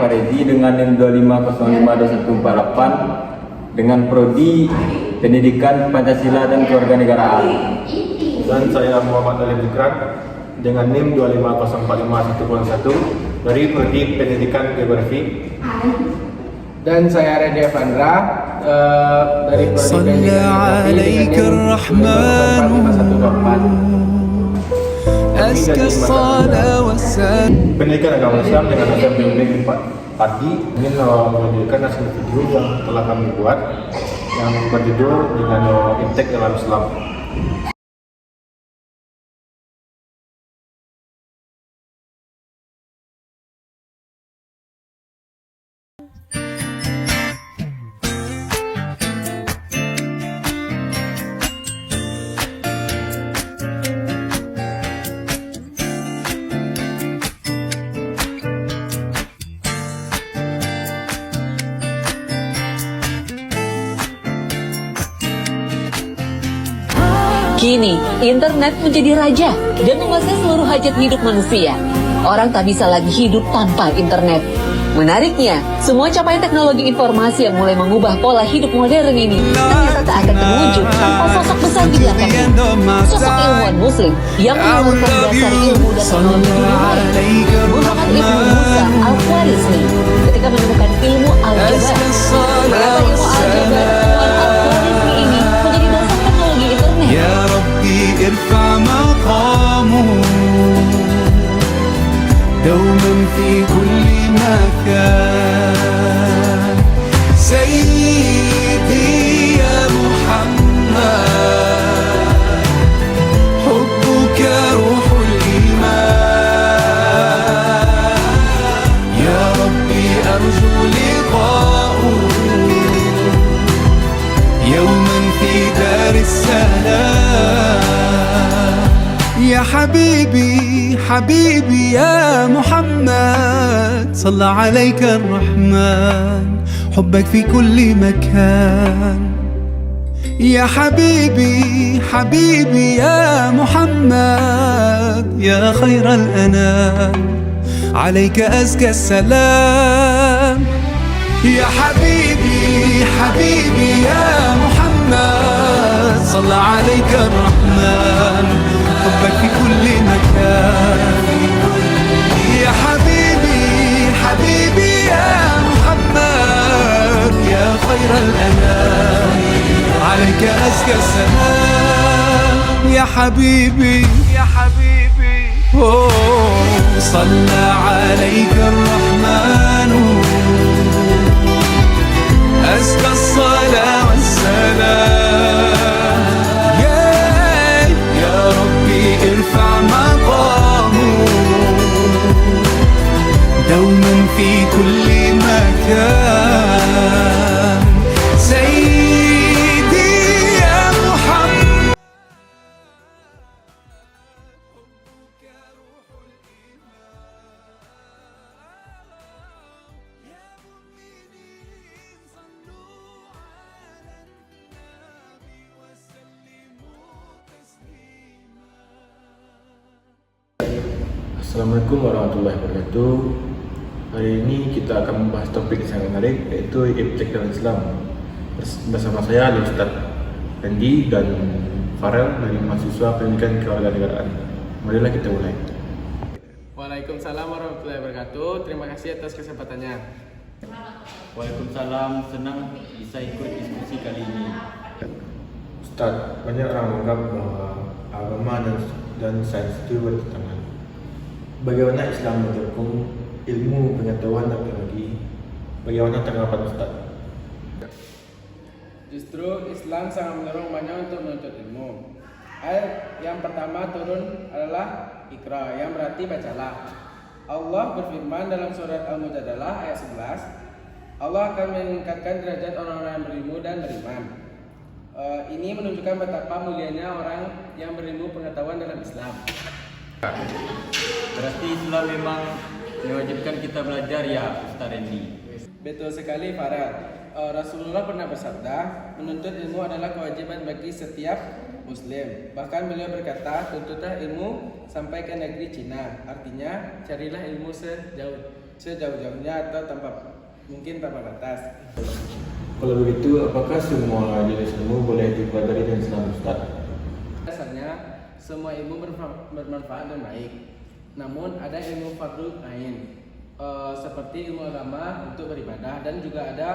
Faredi dengan NIM 25052148 dengan prodi Pendidikan Pancasila dan Kewarganegaraan. Dan saya Muhammad Ali Bukran dengan NIM 25045101 dari prodi Pendidikan Geografi. Dan saya Redi Evandra dari prodi Pendidikan Geografi dengan NIM 25045128. Pendidikan Agama Islam dengan bimbing pagi ingin menunjukkan hasil video yang telah kami buat yang berjudul dengan Intek dalam Islam. Kini, internet menjadi raja dan menguasai seluruh hajat hidup manusia. Orang tak bisa lagi hidup tanpa internet. Menariknya, semua capaian teknologi informasi yang mulai mengubah pola hidup modern ini ternyata tak akan terwujud tanpa sosok besar di belakangnya. Sosok ilmuwan muslim yang menurunkan dasar ilmu dan teknologi dunia. Muhammad Ibnu Musa Al-Khwarizmi ketika menemukan ilmu aljabar. Ternyata ilmu aljabar Al-Khwarizmi ini menjadi dasar teknologi internet. Ya Rabbi irfa maqamu دوما في كل مكان سيدي يا محمد حبك روح الإيمان يا ربي أرجو لقاءه يوما في دار السلام يا حبيبي حبيبي يا محمد صلى عليك الرحمن حبك في كل مكان يا حبيبي حبيبي يا محمد يا خير الأنام عليك أزكى السلام يا حبيبي حبيبي يا محمد صلى عليك الرحمن حبك في كل مكان يا حبيبي حبيبي يا محمد يا خير الأنام عليك أزكى السلام يا حبيبي يا حبيبي صلى عليك الرحمن أزكى الصلاة والسلام يا ربي ارفع مقامه دوما في كل مكان سيدي يا محمد Assalamualaikum warahmatullahi wabarakatuh. Hari ini kita akan membahas topik yang sangat menarik, yaitu Intek dalam Islam. Bersama saya Ustaz Randy dan Farel dari mahasiswa Pendidikan Kewarganegaraan. Marilah kita mulai. Waalaikumsalam warahmatullahi wabarakatuh. Terima kasih atas kesempatannya. Waalaikumsalam, senang bisa ikut diskusi kali ini. Ustaz, banyak orang menganggap bahwa agama dan sains itu bertentangan. Bagaimana Islam mendukung ilmu, pengetahuan, dan teknologi? Bagaimana tanggapan Ustaz? Justru Islam sangat mendorong banyak untuk menuntut ilmu. Ayat yang pertama turun adalah Iqra, yang berarti bacalah. Allah berfirman dalam surat Al-Mujadalah ayat 11, Allah akan meningkatkan derajat orang-orang yang berilmu dan beriman. Ini menunjukkan betapa mulianya orang yang berilmu pengetahuan dalam Islam. Berarti Islam memang mewajibkan kita belajar ya, Ustaz Randy. Betul sekali Farel. Rasulullah pernah bersabda, menuntut ilmu adalah kewajiban bagi setiap Muslim. Bahkan beliau berkata, tuntutlah ilmu sampai ke negeri Cina. Artinya, carilah ilmu sejauh sejauh-jauhnya atau mungkin tanpa batas. Kalau begitu, apakah semua jenis ilmu boleh dipelajari dengan Islam, Ustaz? Biasanya semua ilmu bermanfaat dan baik. Namun ada ilmu fardhu ain, seperti ilmu agama untuk beribadah, dan juga ada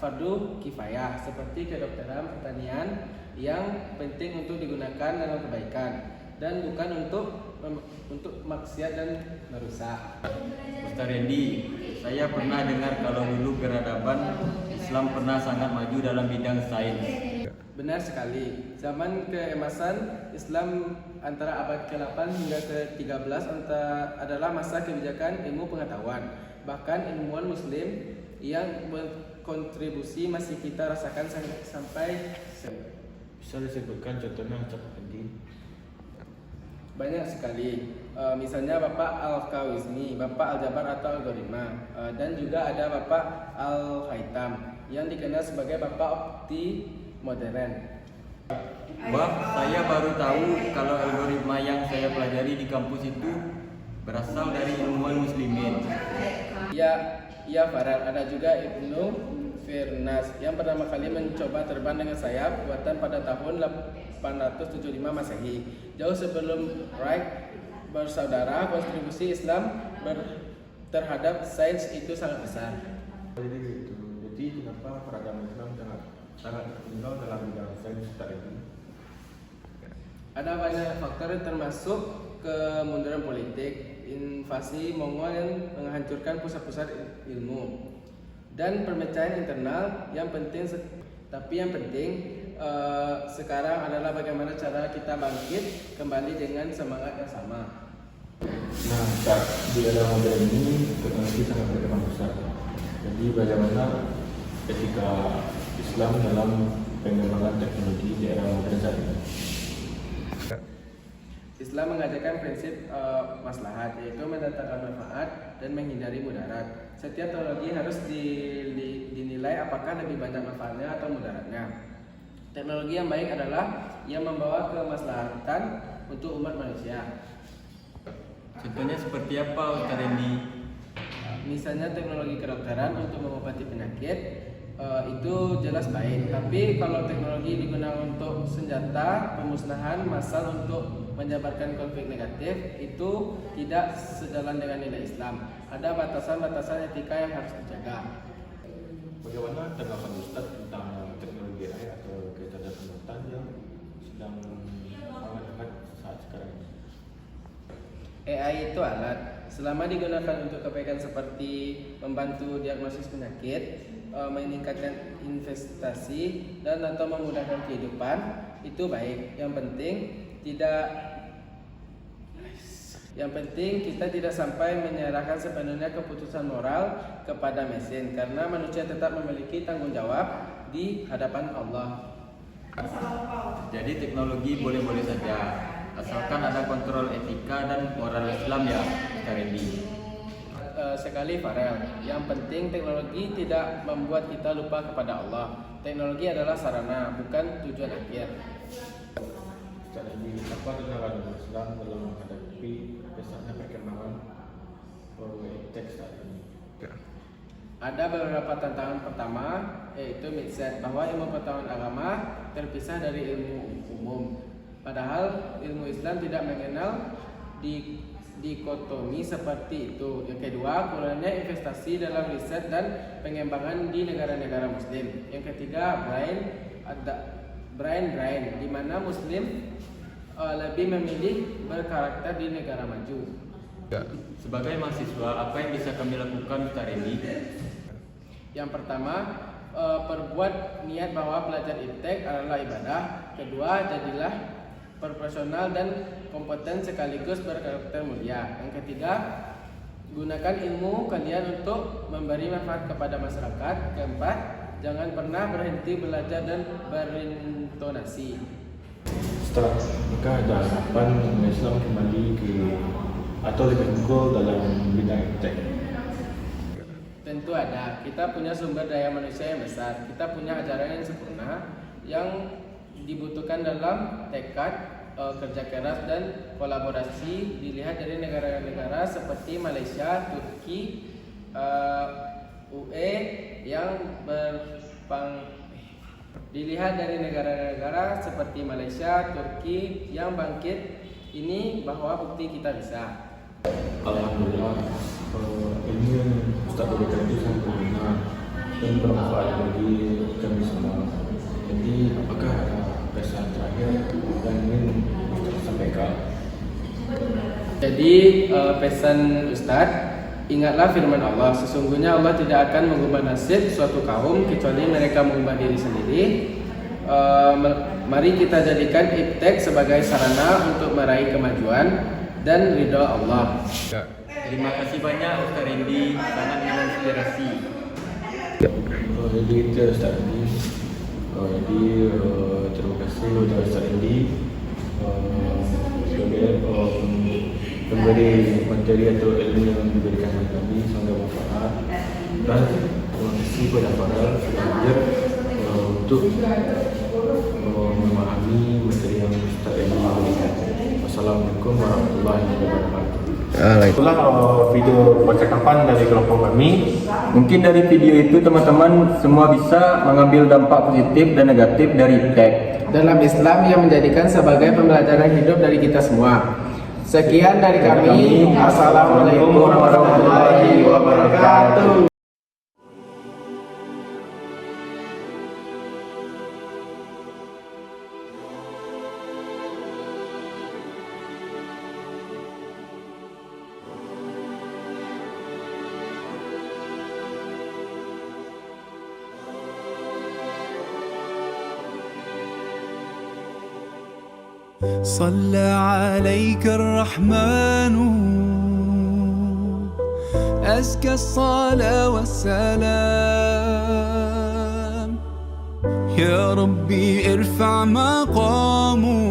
fardhu kifayah seperti kedokteran, pertanian yang penting untuk digunakan dalam kebaikan dan bukan untuk maksiat dan merusak. Ustaz Randy, saya pernah dengar kalau dulu peradaban Islam pernah sangat maju dalam bidang sains. Benar sekali. Zaman keemasan Islam antara abad ke-8 hingga ke-13 adalah masa kebijakan ilmu pengetahuan. Bahkan ilmuwan muslim yang berkontribusi masih kita rasakan sampai Bisa disebutkan contohnya, Ustaz Randy? banyak sekali. Misalnya Bapak Al-Khwarizmi, Bapak Al-Jabar atau Algoritma, dan juga ada Bapak Al-Haytham yang dikenal sebagai Bapak Opti modern. Wah, saya baru tahu kalau algoritma yang saya pelajari di kampus itu berasal dari ilmuwan muslimin. Ya Farad, ada juga Ibnu Firnas yang pertama kali mencoba terbang dengan sayap buatan pada tahun 875 Masehi. Jauh sebelum Wright bersaudara, kontribusi Islam terhadap sains itu sangat besar. Jadi gitu. Jadi kenapa peradaban Islam sangat tertinggal dalam bidang sains, Ustaz Randy? Ada banyak faktor termasuk kemunduran politik, invasi Mongol yang menghancurkan pusat-pusat ilmu, dan perpecahan internal yang penting. Tapi yang penting sekarang adalah bagaimana cara kita bangkit kembali dengan semangat yang sama. Nah, Ustaz, di era modern ini teknologi sangat berkembang besar. Jadi bagaimana etika Islam dalam pengembangan teknologi di era modern saat ini? Islam mengajarkan prinsip maslahat, yaitu mendatangkan manfaat dan menghindari mudarat. Setiap teknologi harus dinilai apakah lebih banyak manfaatnya atau mudaratnya. Teknologi yang baik adalah yang membawa kemaslahatan untuk umat manusia. Contohnya seperti apa, Ustaz Randy? Misalnya teknologi kedokteran untuk mengobati penyakit, itu jelas baik. Tapi kalau teknologi digunakan untuk senjata pemusnahan massal untuk menjabarkan konflik negatif, itu tidak sejalan dengan nilai Islam. Ada batasan-batasan etika yang harus dijaga. Bagaimana tanggapan Ustaz tentang teknologi AI atau kecerdasan buatan yang sedang sangat hangat saat sekarang ini? AI itu alat, selama digunakan untuk kebaikan seperti membantu diagnosis penyakit, meningkatkan investasi, dan atau memudahkan kehidupan, itu baik. Yang penting kita tidak sampai menyerahkan sepenuhnya keputusan moral kepada mesin, karena manusia tetap memiliki tanggung jawab di hadapan Allah. Jadi teknologi boleh-boleh saja, asalkan ada kontrol etika dan moral Islam ya, Ustaz Randy. Sekali Farel, yang penting teknologi tidak membuat kita lupa kepada Allah. Teknologi adalah sarana, bukan tujuan akhir. Ustaz Randy, apa tantangan Islam dalam menghadapi pesatnya perkembangan teks saat ini? Ada beberapa tantangan. Pertama, yaitu mindset bahwa ilmu pengetahuan agama terpisah dari ilmu umum. Padahal ilmu Islam tidak mengenal dikotomi seperti itu. Yang kedua, kurangnya investasi dalam riset dan pengembangan di negara-negara Muslim. Yang ketiga, brain, di mana Muslim lebih memilih berkarakter di negara maju. Sebagai mahasiswa, apa yang bisa kami lakukan, Ustaz Randy? Yang pertama, perbuat niat bahwa belajar iptek adalah ibadah. Kedua, jadilah profesional dan kompeten sekaligus berkarakter mulia. Yang ketiga, gunakan ilmu kalian untuk memberi manfaat kepada masyarakat. Keempat, jangan pernah berhenti belajar dan berintonasi. Ustaz, apakah ada harapan Islam kembali ke atau lebih unggul dalam bidang iptek? Tentu ada. Kita punya sumber daya manusia yang besar. Kita punya ajaran yang sempurna yang dibutuhkan dalam tekad, kerja keras, dan kolaborasi. Dilihat dari negara-negara seperti Malaysia, Turki, UE yang dilihat dari negara-negara seperti Malaysia, Turki yang bangkit ini bahwa bukti kita bisa. Alhamdulillah, ilmu yang Ustaz berikan itu sangat berguna dan bermanfaat bagi kami semua. Jadi, apakah ada pesan terakhir yang ingin Ustaz sampaikan? Jadi pesan Ustadz, ingatlah firman Allah, sesungguhnya Allah tidak akan mengubah nasib suatu kaum kecuali mereka mengubah diri sendiri. Mari kita jadikan iptek sebagai sarana untuk meraih kemajuan dan ridho Allah. Terima kasih banyak Ustaz Randy, sangat menginspirasi. Jadi itu Ustaz Randy. Jadi terima kasih kepada Ustaz Randy sebagai memberi materi atau ilmu yang diberikan kepada kami, semoga bermanfaat. Dan terima kasih kepada para pengajar untuk memahami materi yang Ustaz Randy berikan. Wassalamualaikum warahmatullahi wabarakatuh. Itulah video percakapan dari kelompok kami. Mungkin dari video itu teman-teman semua bisa mengambil dampak positif dan negatif dari iptek Dalam Islam yang menjadikan sebagai pembelajaran hidup dari kita semua. Sekian dari kami. Assalamualaikum warahmatullahi wabarakatuh. صلى عليك الرحمن أزكى الصلاة والسلام يا ربي ارفع مقامه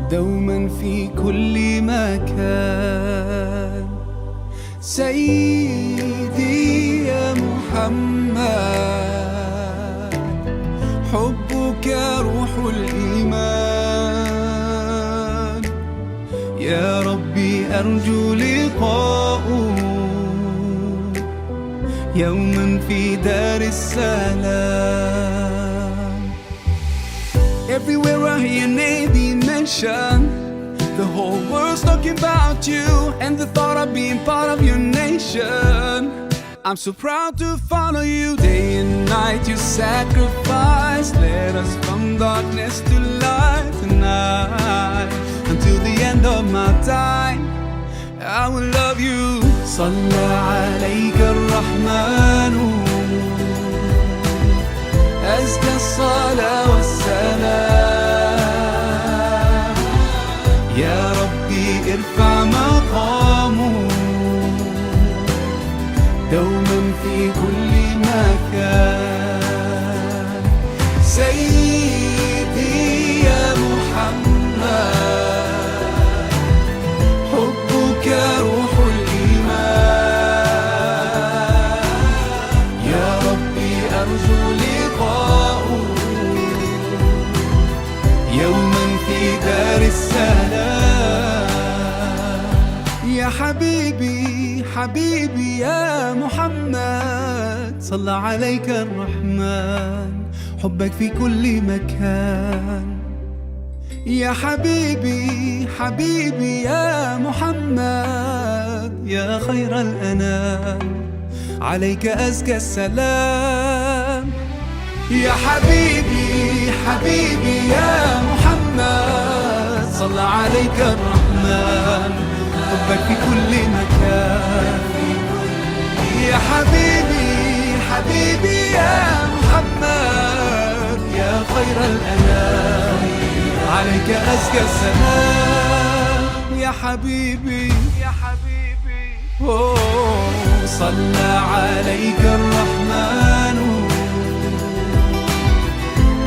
دوما في كل مكان سيدي يا محمد حبك روح الإيمان يا ربي أرجو لقاءه يوما في دار السلام. Everywhere I hear your name be mentioned, the whole world's talking about you and the thought of being part of your nation. I'm so proud to follow you day and night. You sacrifice, led us from darkness to light tonight. Until the end of my time, I will love you. صلى عليك الرحمن أزكى الصلاة والسلام يا ربي ارفع مقامه دوما في كل مكان سيدي يا محمد حبك روح الإيمان يا ربي أرجو لقاءه يوما في دار السلام. يا حبيبي حبيبي يا محمد صلى عليك الرحمن حبك في كل مكان. يا حبيبي حبيبي يا محمد يا خير الأنام عليك أزكى السلام. يا حبيبي حبيبي يا محمد صلى عليك الرحمن حبك في كل مكان. يا حبيبي حبيبي يا محمد يا خير الأنام عليك أزكى السلام. يا حبيبي يا حبيبي صلى عليك الرحمن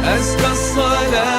أزكى الصلاة